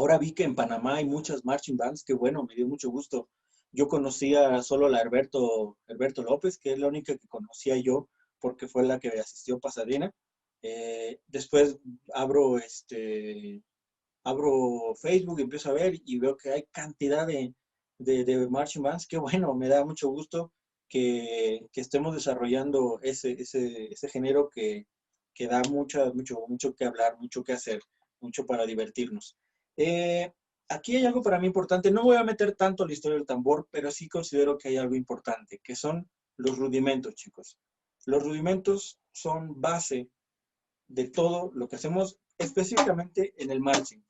Ahora vi que en Panamá hay muchas marching bands, que bueno, me dio mucho gusto. Yo conocía solo la Herberto López, que es la única que conocía yo, porque fue la que asistió a Pasadena. Después abro, abro Facebook y empiezo a ver y veo que hay cantidad de marching bands. Que bueno, me da mucho gusto que estemos desarrollando ese género que da mucho que hablar, mucho que hacer, mucho para divertirnos. Eh, Aquí hay algo para mí importante. No voy a meter tanto la historia del tambor, pero sí considero que hay algo importante, que son los rudimentos, chicos. Los rudimentos son base de todo lo que hacemos específicamente en el marching.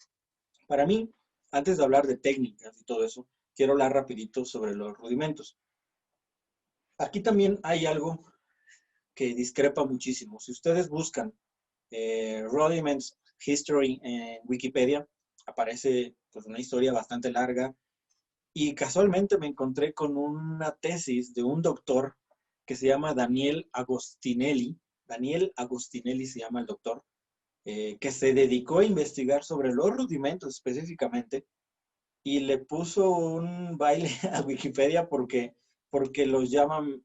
Para mí, antes de hablar de técnicas y todo eso, quiero hablar rapidito sobre los rudimentos. Aquí también hay algo que discrepa muchísimo. Si ustedes buscan Rudiments History en Wikipedia, aparece pues, una historia bastante larga y casualmente me encontré con una tesis de un doctor que se llama Daniel Agostinelli. Daniel Agostinelli se llama el doctor, que se dedicó a investigar sobre los rudimentos específicamente y le puso un baile a Wikipedia porque los llaman,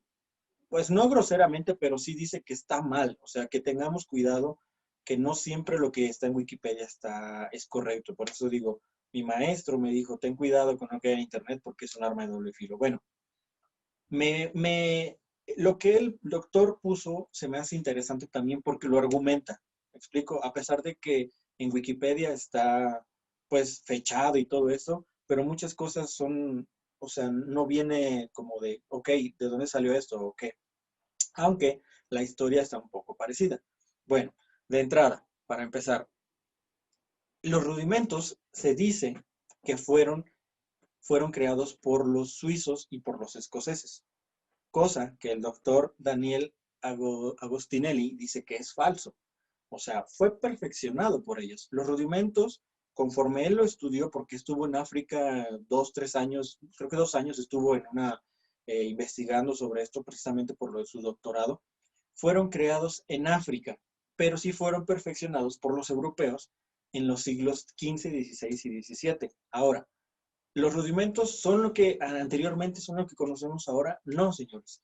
pues no groseramente, pero sí dice que está mal, o sea, que tengamos cuidado, que no siempre lo que está en Wikipedia es correcto. Por eso digo, mi maestro me dijo, ten cuidado con lo que hay en Internet porque es un arma de doble filo. Bueno, me, me, lo que el doctor puso se me hace interesante también porque lo argumenta. ¿Me explico? A pesar de que en Wikipedia está pues fechado y todo eso, pero muchas cosas son, o sea, no viene como de, ok, ¿de dónde salió esto? ¿O qué? Aunque la historia está un poco parecida. Bueno, de entrada, para empezar, los rudimentos se dice que fueron creados por los suizos y por los escoceses, cosa que el doctor Daniel Agostinelli dice que es falso. O sea, fue perfeccionado por ellos. Los rudimentos, conforme él lo estudió, porque estuvo en África 2, 3 años, creo que 2 años estuvo en investigando sobre esto precisamente por lo de su doctorado, fueron creados en África, pero sí fueron perfeccionados por los europeos en los siglos XV, XVI y XVII. Ahora, ¿los rudimentos son lo que anteriormente son lo que conocemos ahora? No, señores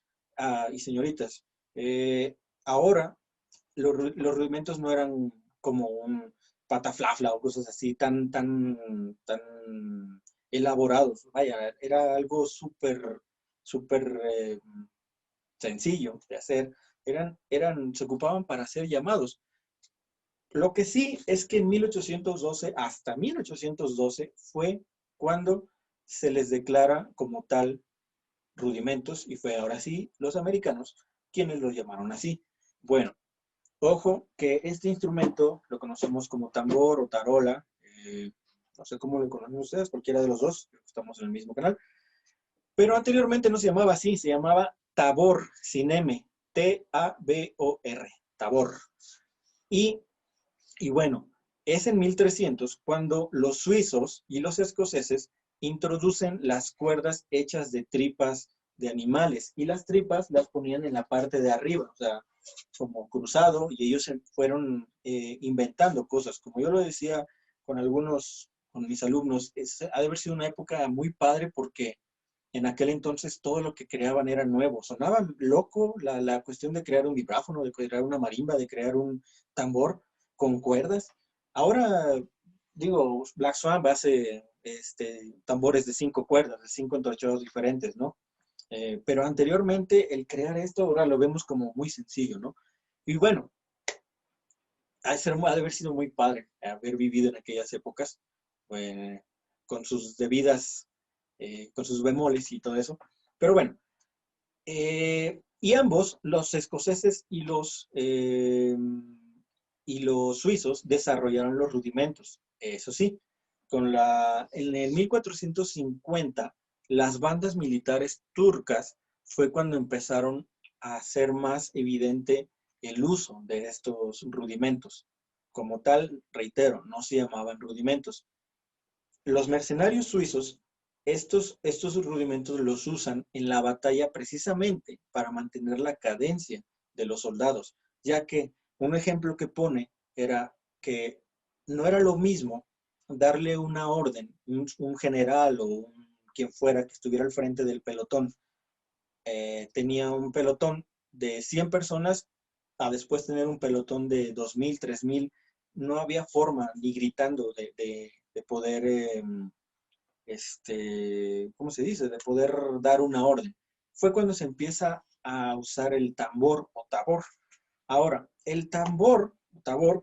y señoritas. Ahora, los rudimentos no eran como un pataflafla o cosas así tan elaborados. Vaya, era algo súper sencillo de hacer. Se ocupaban para hacer llamados. Lo que sí es que en 1812, hasta 1812, fue cuando se les declara como tal rudimentos y fue ahora sí los americanos quienes los llamaron así. Bueno, ojo que este instrumento lo conocemos como tambor o tarola, no sé cómo lo conocen ustedes, cualquiera de los dos, estamos en el mismo canal, pero anteriormente no se llamaba así, se llamaba tabor, sin M, T-A-B-O-R, tabor. Y Y bueno, es en 1300 cuando los suizos y los escoceses introducen las cuerdas hechas de tripas de animales y las tripas las ponían en la parte de arriba, o sea, como cruzado, y ellos fueron inventando cosas. Como yo lo decía con mis alumnos, ha de haber sido una época muy padre porque en aquel entonces todo lo que creaban era nuevo. Sonaba loco la cuestión de crear un vibráfono, de crear una marimba, de crear un tambor con cuerdas. Ahora, digo, Black Swan hace tambores de 5 cuerdas, de 5 entorchados diferentes, ¿no? Pero anteriormente el crear esto ahora lo vemos como muy sencillo, ¿no? Y bueno, ha de haber sido muy padre haber vivido en aquellas épocas, eh, con sus debidas, con sus bemoles y todo eso. Pero bueno, y ambos, los escoceses y los suizos, desarrollaron los rudimentos. Eso sí, en el 1450, las bandas militares turcas fue cuando empezaron a hacer más evidente el uso de estos rudimentos. Como tal, reitero, no se llamaban rudimentos. Los mercenarios suizos, estos rudimentos los usan en la batalla precisamente para mantener la cadencia de los soldados, ya que un ejemplo que pone era que no era lo mismo, darle una orden, un general o quien fuera que estuviera al frente del pelotón, tenía un pelotón de 100 personas a después tener un pelotón de 2000, 3000, no había forma ni gritando de poder, ¿cómo se dice? De poder dar una orden. Fue cuando se empieza a usar el tambor o tabor. Ahora, el tabor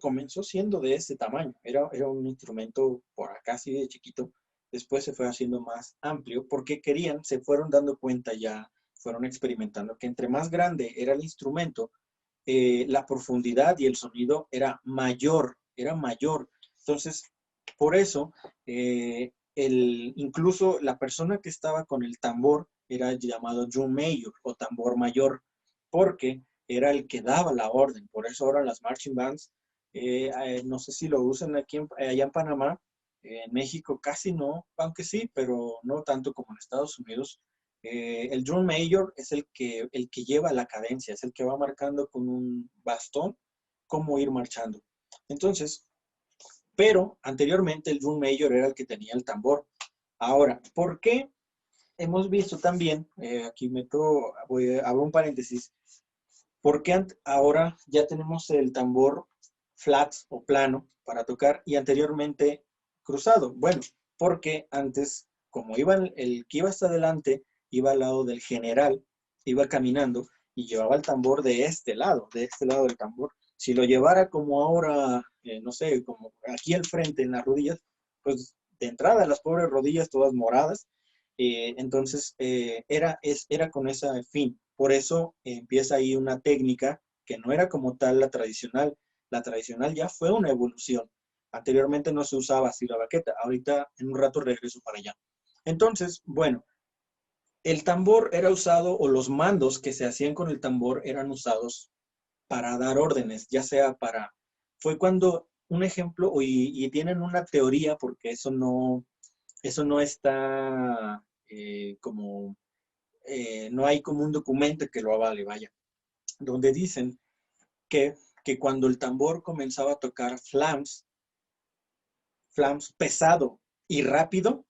comenzó siendo de ese tamaño, era un instrumento por acá así de chiquito, después se fue haciendo más amplio porque querían, se fueron dando cuenta ya, fueron experimentando que entre más grande era el instrumento, la profundidad y el sonido era mayor, era mayor. Entonces, por eso, incluso la persona que estaba con el tambor era llamado drum major o tambor mayor, porque era el que daba la orden. Por eso ahora las marching bands, no sé si lo usan aquí allá en Panamá, en México casi no, aunque sí, pero no tanto como en Estados Unidos. El drum major es el que lleva la cadencia, es el que va marcando con un bastón cómo ir marchando. Entonces, pero anteriormente el drum major era el que tenía el tambor. Ahora, ¿por qué hemos visto también, aquí abro un paréntesis, ¿por qué ahora ya tenemos el tambor flat o plano para tocar y anteriormente cruzado? Bueno, porque antes, como el que iba hasta adelante, iba al lado del general, iba caminando y llevaba el tambor de este lado del tambor. Si lo llevara como ahora, no sé, como aquí al frente en las rodillas, pues de entrada las pobres rodillas todas moradas, entonces era con ese fin. Por eso empieza ahí una técnica que no era como tal la tradicional. La tradicional ya fue una evolución. Anteriormente no se usaba así la baqueta. Ahorita en un rato regreso para allá. Entonces, bueno, el tambor era usado o los mandos que se hacían con el tambor eran usados para dar órdenes, ya sea para... Fue cuando un ejemplo, y tienen una teoría, porque eso no está no hay como un documento que lo avale, vaya, donde dicen que, que cuando el tambor comenzaba a tocar flams pesado y rápido,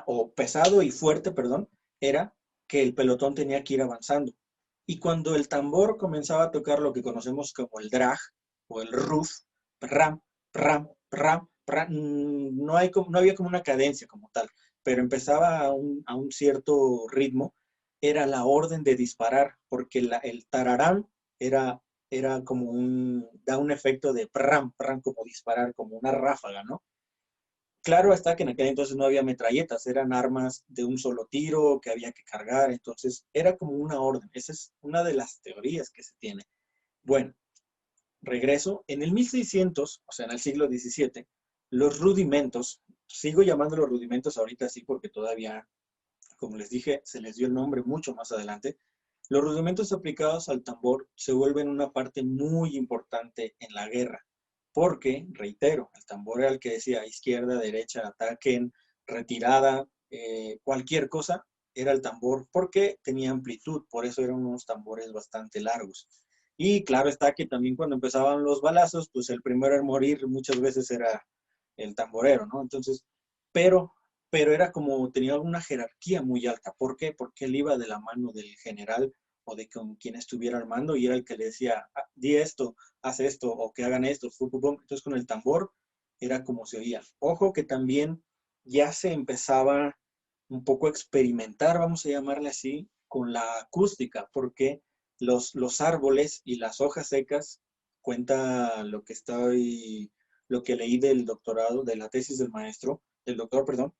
o pesado y fuerte, perdón, era que el pelotón tenía que ir avanzando. Y cuando el tambor comenzaba a tocar lo que conocemos como el drag o el roof, ram, ram, ram, ram, no había como una cadencia como tal, pero empezaba a un cierto ritmo, era la orden de disparar, porque el tararán era como da un efecto de ram, ram, como disparar, como una ráfaga, ¿no? Claro está que en aquel entonces no había metralletas, eran armas de un solo tiro que había que cargar, entonces era como una orden. Esa es una de las teorías que se tiene. Bueno, regreso. En el 1600, o sea, en el siglo XVII, los rudimentos, sigo llamando los rudimentos ahorita así porque todavía, como les dije, se les dio el nombre mucho más adelante. Los rudimentos aplicados al tambor se vuelven una parte muy importante en la guerra, porque, reitero, el tambor era el que decía izquierda, derecha, ataquen, retirada, cualquier cosa, era el tambor, porque tenía amplitud, por eso eran unos tambores bastante largos. Y claro está que también cuando empezaban los balazos, pues el primero en morir muchas veces era el tamborero, ¿no? Entonces, pero era como, tenía una jerarquía muy alta. ¿Por qué? Porque él iba de la mano del general o de con quien estuviera al mando y era el que le decía, di esto, haz esto, o que hagan esto, entonces con el tambor era como se oía. Ojo que también ya se empezaba un poco a experimentar, vamos a llamarle así, con la acústica, porque los árboles y las hojas secas, cuenta lo que leí del doctorado, de la tesis del maestro, del doctor, perdón,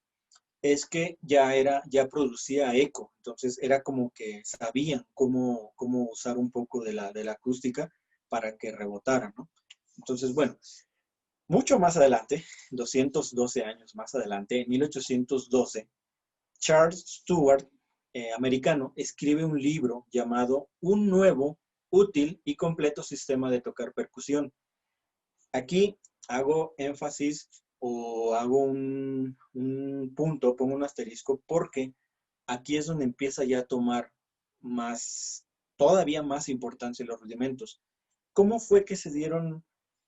es que ya producía eco, entonces era como que sabían cómo usar un poco de la acústica para que rebotara, ¿no? Entonces, bueno, mucho más adelante, 212 años más adelante, en 1812, Charles Stewart, americano, escribe un libro llamado Un nuevo, útil y completo sistema de tocar percusión. Aquí hago énfasis o hago un punto, pongo un asterisco, porque aquí es donde empieza ya a tomar todavía más importancia los rudimentos. ¿Cómo fue que se dieron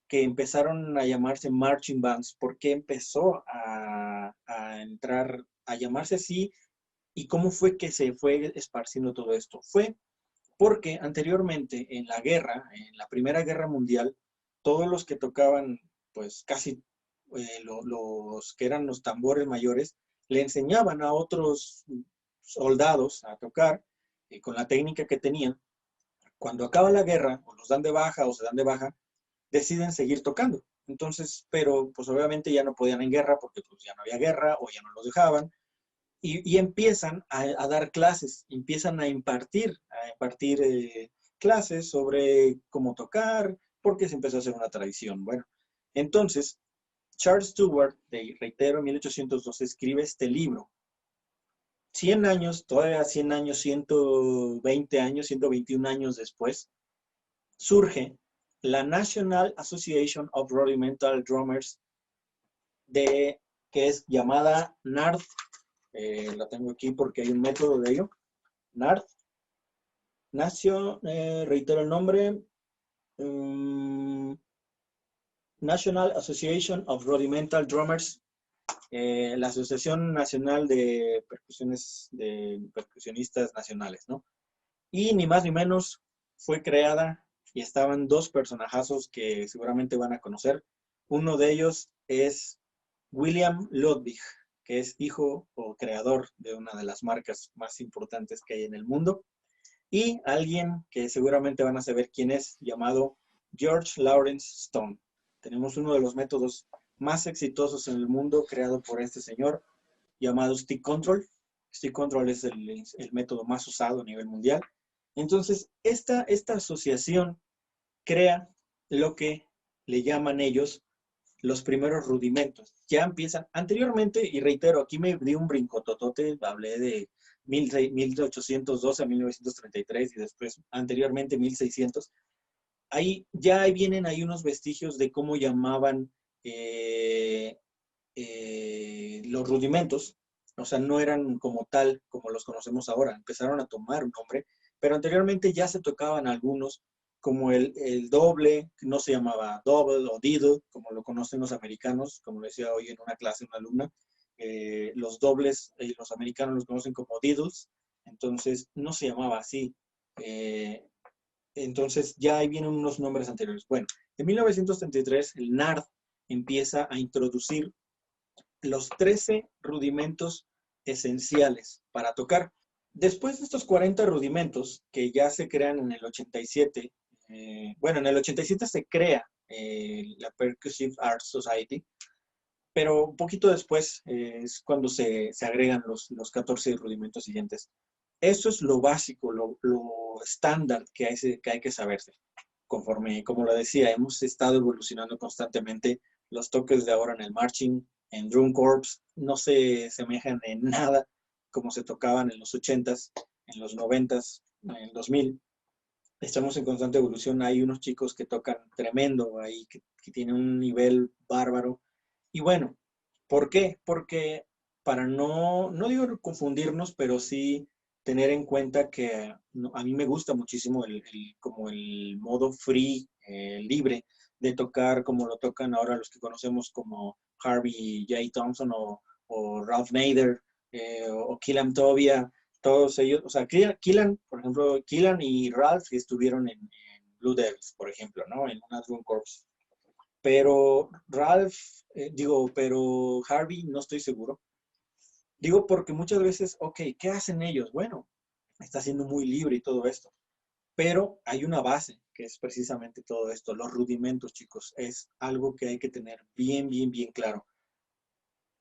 que empezaron a llamarse marching bands. ¿Por qué empezó a entrar, a llamarse así? ¿Y cómo fue que se fue esparciendo todo esto? Fue porque anteriormente en la guerra, en la Primera Guerra Mundial, todos los que tocaban, pues casi los que eran los tambores mayores, le enseñaban a otros soldados a tocar con la técnica que tenían. Cuando acaba la guerra, o los dan de baja o se dan de baja, deciden seguir tocando. Entonces, pero pues obviamente ya no podían en guerra porque pues ya no había guerra o ya no los dejaban y empiezan a dar clases, empiezan a impartir clases sobre cómo tocar, porque se empezó a hacer una tradición. Bueno, entonces, Charles Stewart, reitero, en 1812, escribe este libro. 100 años, todavía 100 años, 120 años, 121 años después, surge la National Association of Rudimental Drummers, que es llamada NARD. La tengo aquí porque hay un método de ello. NARD. Nació, reitero el nombre, National Association of Rudimental Drummers, la Asociación Nacional de Percusionistas Nacionales, ¿no? Y ni más ni menos fue creada y estaban dos personajazos que seguramente van a conocer. Uno de ellos es William Ludwig, que es hijo o creador de una de las marcas más importantes que hay en el mundo. Y alguien que seguramente van a saber quién es, llamado George Lawrence Stone. Tenemos uno de los métodos más exitosos en el mundo creado por este señor, llamado Stick Control. Stick Control es el método más usado a nivel mundial. Entonces, esta asociación crea lo que le llaman ellos los primeros rudimentos. Ya empiezan, anteriormente, y reitero, aquí me di un brincototote, hablé de 1812 a 1933 y después, anteriormente, 1600. Ahí ya vienen ahí unos vestigios de cómo llamaban los rudimentos. O sea, no eran como tal, como los conocemos ahora. Empezaron a tomar un nombre, pero anteriormente ya se tocaban algunos, como el doble, que no se llamaba double o diddle, como lo conocen los americanos, como lo decía hoy en una clase una alumna. Los dobles, los americanos los conocen como diddles, entonces no se llamaba así. Entonces ya ahí vienen unos nombres anteriores. Bueno, en 1933 el NARD empieza a introducir los 13 rudimentos esenciales para tocar. Después de estos 40 rudimentos que ya se crean en el 87, bueno, en el 87 se crea la Percussive Arts Society, pero un poquito después es cuando se agregan los 14 rudimentos siguientes. Eso es lo básico, lo estándar que hay que saberse. Conforme, como lo decía, hemos estado evolucionando constantemente. Los toques de ahora en el marching, en drum corps, no se semejan en nada como se tocaban en los 80s, en los 90s, en el 2000. Estamos en constante evolución. Hay unos chicos que tocan tremendo ahí, que tienen un nivel bárbaro. Y bueno, ¿por qué? Porque para no digo confundirnos, pero sí tener en cuenta que a mí me gusta muchísimo como el modo free, libre, de tocar como lo tocan ahora los que conocemos como Harvey J. Thompson o Ralph Nader o Killam Tobia, todos ellos, o sea, Killam, por ejemplo, Killam y Ralph estuvieron en Blue Devils, por ejemplo, ¿no? En una drum corps. Pero Ralph, pero Harvey no estoy seguro. Digo porque muchas veces, ok, ¿qué hacen ellos? Bueno, está siendo muy libre y todo esto. Pero hay una base, que es precisamente todo esto, los rudimentos, chicos. Es algo que hay que tener bien, bien, bien claro.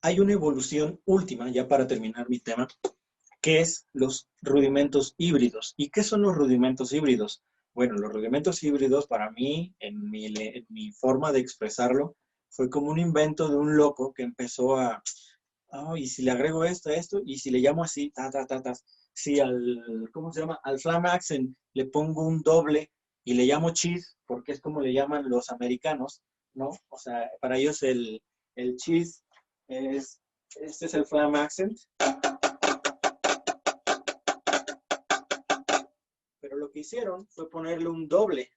Hay una evolución última, ya para terminar mi tema, que es los rudimentos híbridos. ¿Y qué son los rudimentos híbridos? Bueno, los rudimentos híbridos para mí, en mi forma de expresarlo, fue como un invento de un loco que empezó y si le agrego esto, y si le llamo así, si ¿cómo se llama? Al flam accent le pongo un doble y le llamo cheese, porque es como le llaman los americanos, ¿no? O sea, para ellos el cheese este es el flam accent. Pero lo que hicieron fue ponerle un doble.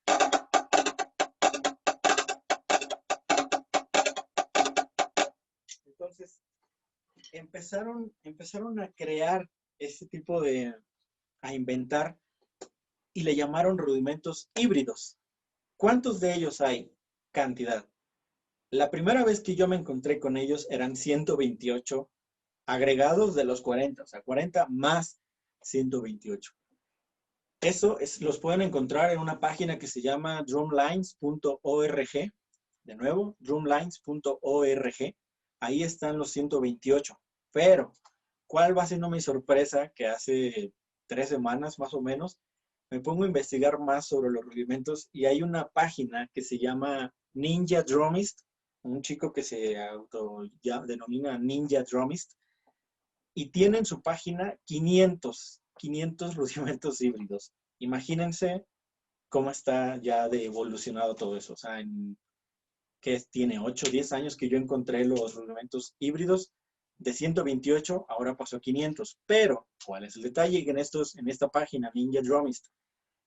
Entonces, empezaron a crear ese tipo a inventar y le llamaron rudimentos híbridos. ¿Cuántos de ellos hay? Cantidad. La primera vez que yo me encontré con ellos eran 128 agregados de los 40, o sea, 40 más 128. Los pueden encontrar en una página que se llama drumlines.org. De nuevo, drumlines.org. Ahí están los 128. Pero, ¿cuál va siendo mi sorpresa? Que hace 3 semanas más o menos, me pongo a investigar más sobre los rudimentos y hay una página que se llama Ninja Drumist, un chico que se denomina Ninja Drumist, y tiene en su página 500 rudimentos híbridos. Imagínense cómo está ya de evolucionado todo eso. O sea, que tiene 8 o 10 años que yo encontré los rudimentos híbridos. De 128, ahora pasó a 500. Pero, ¿cuál es el detalle? Que en esta página, Ninja Drumist,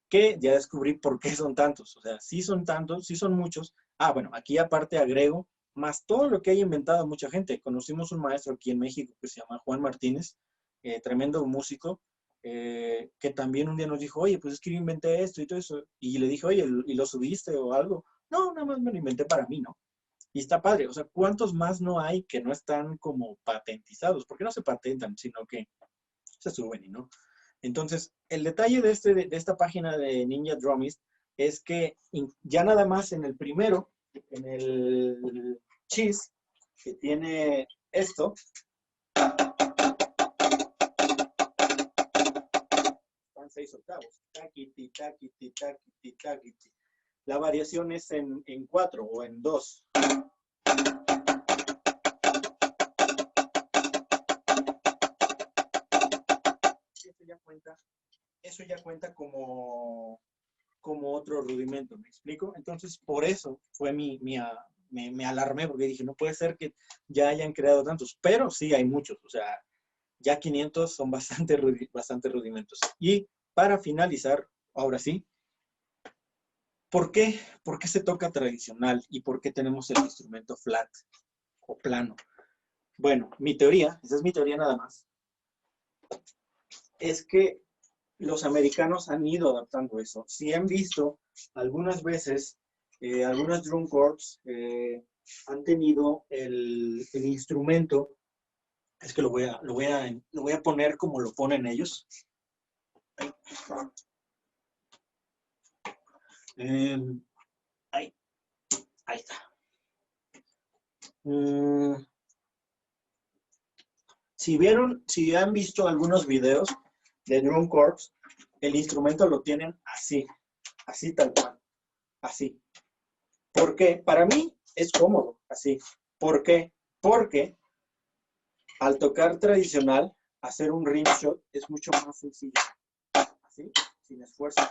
que ya descubrí por qué son tantos. O sea, sí son tantos, sí son muchos. Ah, bueno, aquí aparte agrego más todo lo que haya inventado mucha gente. Conocimos un maestro aquí en México que se llama Juan Martínez, tremendo músico, que también un día nos dijo, oye, pues es que yo inventé esto y todo eso. Y le dije, oye, ¿y lo subiste o algo? No, nada más me lo inventé para mí, ¿no? Y está padre. O sea, ¿cuántos más no hay que no están como patentizados? Porque no se patentan, sino que se suben y no. Entonces, el detalle de esta página de Ninja Drumist es que ya nada más en el primero, en el cheese, que tiene esto, están 6 octavos. Taquiti, taquiti, taquiti, taquiti. La variación es en 4 o en 2. Eso ya cuenta como otro rudimento, ¿me explico? Entonces, por eso fue me alarmé, porque dije, no puede ser que ya hayan creado tantos, pero sí hay muchos, o sea, ya 500 son bastante rudimentos. Y para finalizar, ahora sí, ¿por qué se toca tradicional y por qué tenemos el instrumento flat o plano? Bueno, mi teoría, esa es mi teoría nada más, es que los americanos han ido adaptando eso. Si han visto, algunas veces, algunas drum corps han tenido el instrumento, es que lo voy a poner como lo ponen ellos. Ahí está. Si han visto algunos videos de drum corps, el instrumento lo tienen así tal cual, así. ¿Por qué? Para mí es cómodo, así. ¿Por qué? Porque al tocar tradicional, hacer un rim shot es mucho más sencillo. Así, sin esfuerzo.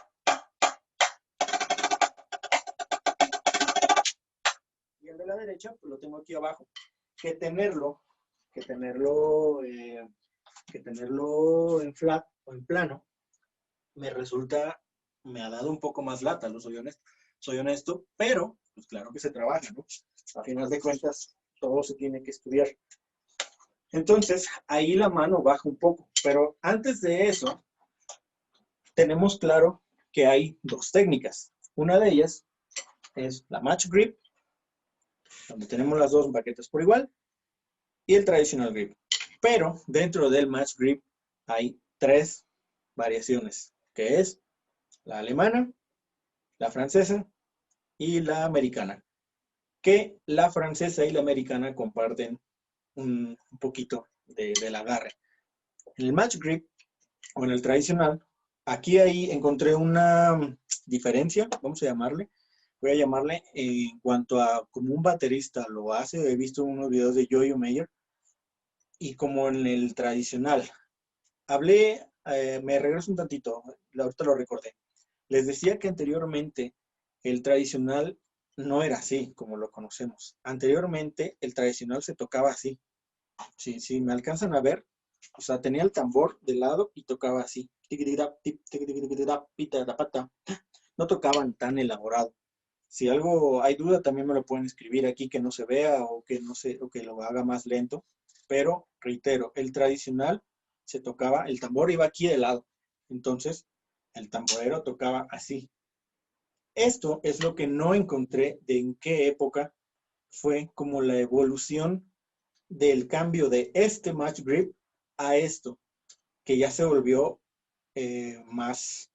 Y el de la derecha, pues lo tengo aquí abajo. Que tenerlo en flat o en plano, me ha dado un poco más lata, soy honesto, pero pues claro que se trabaja, ¿no? A final de cuentas, todo se tiene que estudiar. Entonces, ahí la mano baja un poco, pero antes de eso, tenemos claro que hay 2 técnicas. Una de ellas es la match grip, donde tenemos las 2 baquetas por igual, y el traditional grip. Pero dentro del match grip hay 3 variaciones, que es la alemana, la francesa y la americana. Que la francesa y la americana comparten un poquito del agarre. En el match grip o en el tradicional, ahí encontré una diferencia, vamos a llamarle. Voy a llamarle en cuanto a como un baterista lo hace. He visto unos videos de Yo-Yo Mayer y como en el tradicional. Me regreso un tantito, ahorita lo recordé. Les decía que anteriormente el tradicional no era así como lo conocemos. Anteriormente el tradicional se tocaba así. Si me alcanzan a ver, o sea, tenía el tambor de lado y tocaba así. No tocaban tan elaborado. Si algo hay duda, también me lo pueden escribir aquí que no se vea o que no se, o que lo haga más lento. Pero reitero, el tradicional se tocaba, el tambor iba aquí de lado. Entonces, el tamborero tocaba así. Esto es lo que no encontré de en qué época fue como la evolución del cambio de este match grip a esto, que ya se volvió más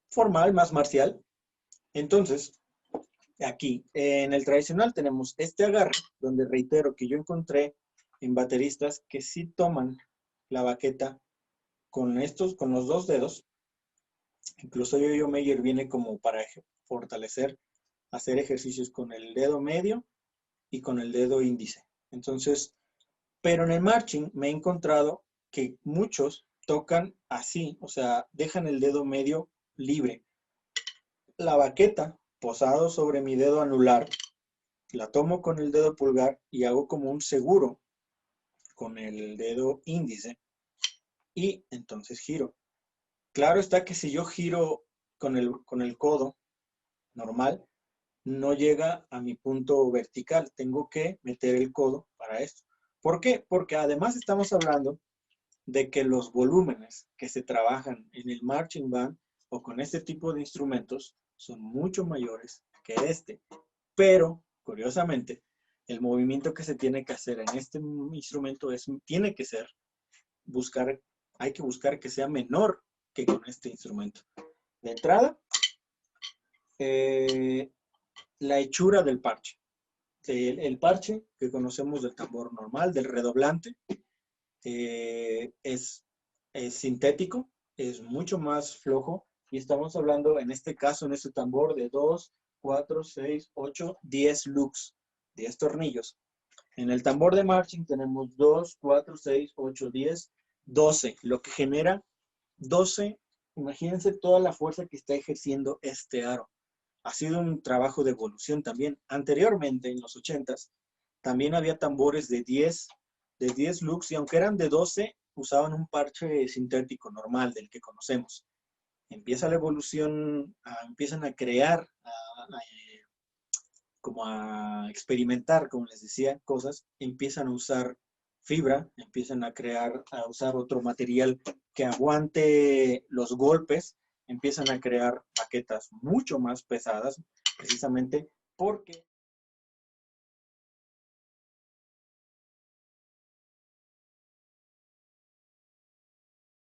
formal, más marcial. Entonces, aquí en el tradicional tenemos este agarre, donde reitero que yo encontré en bateristas que sí toman la baqueta con estos, con los dos dedos. Incluso Yo-Yo Mayer viene como para fortalecer, hacer ejercicios con el dedo medio y con el dedo índice. Entonces, pero en el marching me he encontrado que muchos tocan así, o sea, dejan el dedo medio libre. La baqueta posado sobre mi dedo anular, la tomo con el dedo pulgar y hago como un seguro con el dedo índice y entonces giro. Claro está que si yo giro con el codo normal, no llega a mi punto vertical. Tengo que meter el codo para esto. ¿Por qué? Porque además estamos hablando de que los volúmenes que se trabajan en el marching band o con este tipo de instrumentos son mucho mayores que este. Pero, curiosamente, el movimiento que se tiene que hacer en este instrumento tiene que ser hay que buscar que sea menor que con este instrumento. De entrada, eh, la hechura del parche. El parche que conocemos del tambor normal, del redoblante, es sintético, es mucho más flojo y estamos hablando en este caso, en este tambor, de 2, 4, 6, 8, 10 loops, 10 tornillos. En el tambor de marching tenemos 2, 4, 6, 8, 10, 12, lo que genera 12. Imagínense toda la fuerza que está ejerciendo este aro. Ha sido un trabajo de evolución también. Anteriormente, en los 80s, también había tambores de 10 loops y aunque eran de 12, usaban un parche sintético normal del que conocemos. Empieza la evolución, empiezan a crear, como a experimentar, como les decía, cosas, empiezan a usar fibra, empiezan a a usar otro material que aguante los golpes, empiezan a crear baquetas mucho más pesadas, precisamente porque